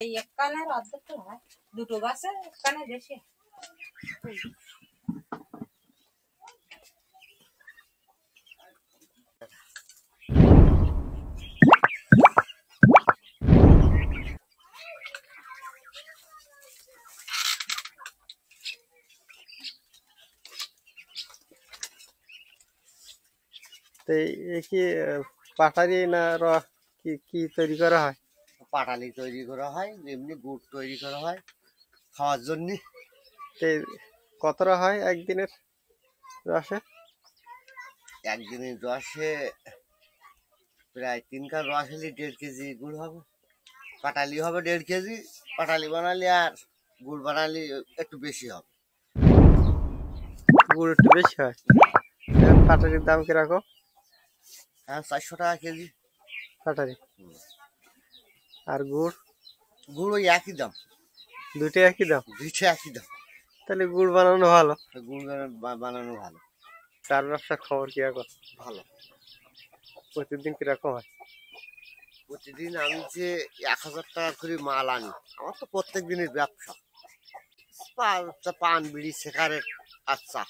এই এক কানের অর্ধেক হয় দুটো গাছে এক কানে বেশি তো এই কি পাটারি না কি কি তৈরি করা হয়? পাটালি তৈরি করা হয়, এমনি গুড় তৈরি করা হয় খাওয়ার জন্য। তো কতটা হয় একদিনের রসে? একদিনের রসে প্রায় 3 কাপ রস হলে 1.5 কেজি গুড় হবে। পাটালি হবে 1.5 কেজি, পাটালি বানালে আর গুড় বানালে একটু বেশি হবে। গুড় একটু বেশি হয়। পাটারির দাম কিরকম? হ্যাঁ, 400 টাকা কেজি পাটারি। আর গুড়? গুড় ওই একই দাম, দুটোই একই দাম? দুইটা একই দাম। তাহলে গুড় বানানো ভালো। গুড় বানানো ভালো। চার ব্যবসার খবর কিরকম? ভালো। প্রতিদিন কিরকম হয়? প্রতিদিন আমি যে 1000 টাকা করে মাল আনি, আমার তো প্রত্যেক দিনের ব্যবসা। পান বিড়ি সিগারেট আচ্ছা,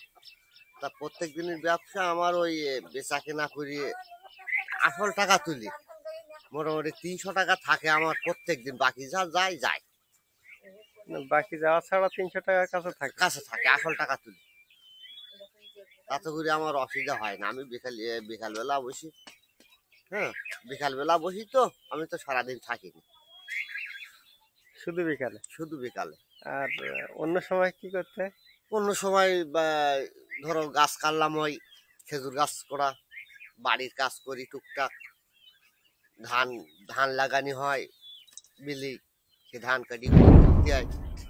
তা প্রত্যেক দিনের ব্যবসা আমার ওই বেচা কেনা করিয়ে আসল টাকা তুলি মোটামুটি 300 টাকা থাকে আমার প্রত্যেক দিন। বাকি যা যায় যায়, বাকি যাওয়া ছাড়া 300 টাকার কাছে থাকে? কাছে থাকে, আসল টাকা তুলি। তাতে করে আমার অসুবিধা হয় না। আমি বিকালবেলা বসি। হ্যাঁ, বিকালবেলা বসি, তো আমি তো সারাদিন থাকিনি, শুধু বিকালে? শুধু বিকালে। আর অন্য সময় কি করতে? অন্য সময় ধরো গাছ কাটলাম, ওই খেজুর গাছ করা, বাড়ির কাজ করি টুকটাক। ধান ধান লাগানি হয়, মিলি সে ধান কাটি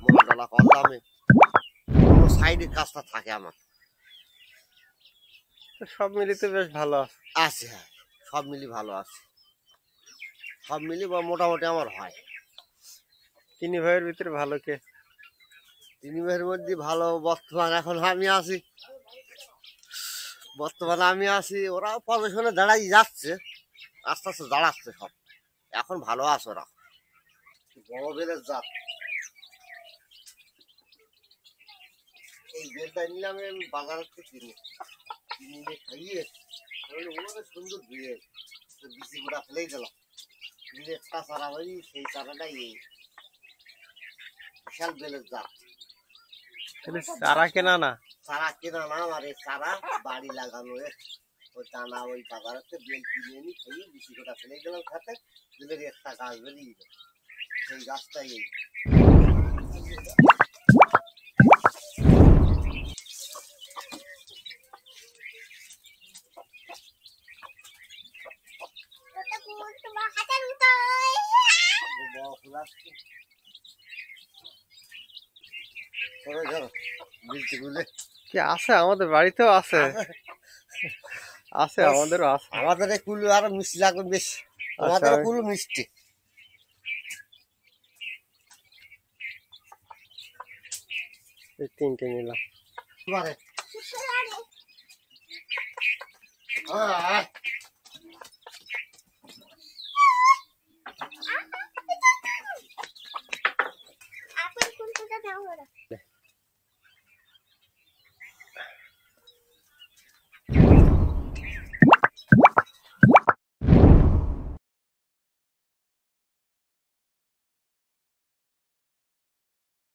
মোলা ডলা করলামে। অন্য সাইডের কাজটা থাকে আমার। সব মিলিতে বেশ ভালো আছে। আছে, হ্যাঁ, সব মিলি ভালো আছে। সব মিলি মোটামুটি আমার হয়। 3 ভাইয়ের ভিতরে ভালো কে? 3 ভাইয়ের মধ্যে ভালো বর্তমান এখন আমি আছি। বর্তমানে আমি আছি, ওরাও পজিশনে দাঁড়াই যাচ্ছে, আস্তে আস্তে দাঁড়াচ্ছে সব। এখন ভালো আছে ওরা, বড় বেলের জাত। এই বেলটা নিলাম আমি বাজার থেকে কিনে খাইয়ে সুন্দর ধুয়ে বিচি গুঁড়া ফেলেই দিলাম। দিলে একটা চারা হয়, সেই চারাটাই এই বিশাল বেলের জাত। চারা কেনা না? চারা কেনা না, আমার এই চারা বাড়ি লাগানো। ওই দানা ওই বাজারের বেল কিনে এনে খাইয়ে বিচি গুঁড়া ফেলেই দিলাম খাতে, দিলে একটা গাছ বেরিয়ে গেল। সেই গাছটাই এই কি আছে? আমাদের বাড়িতেও আছে। আছে, আমাদেরও আছে। আমাদের কুলু আরো মিষ্টি লাগবে বেশি, আমাদের কুলু মিষ্টি। এই 3টে নিলাম।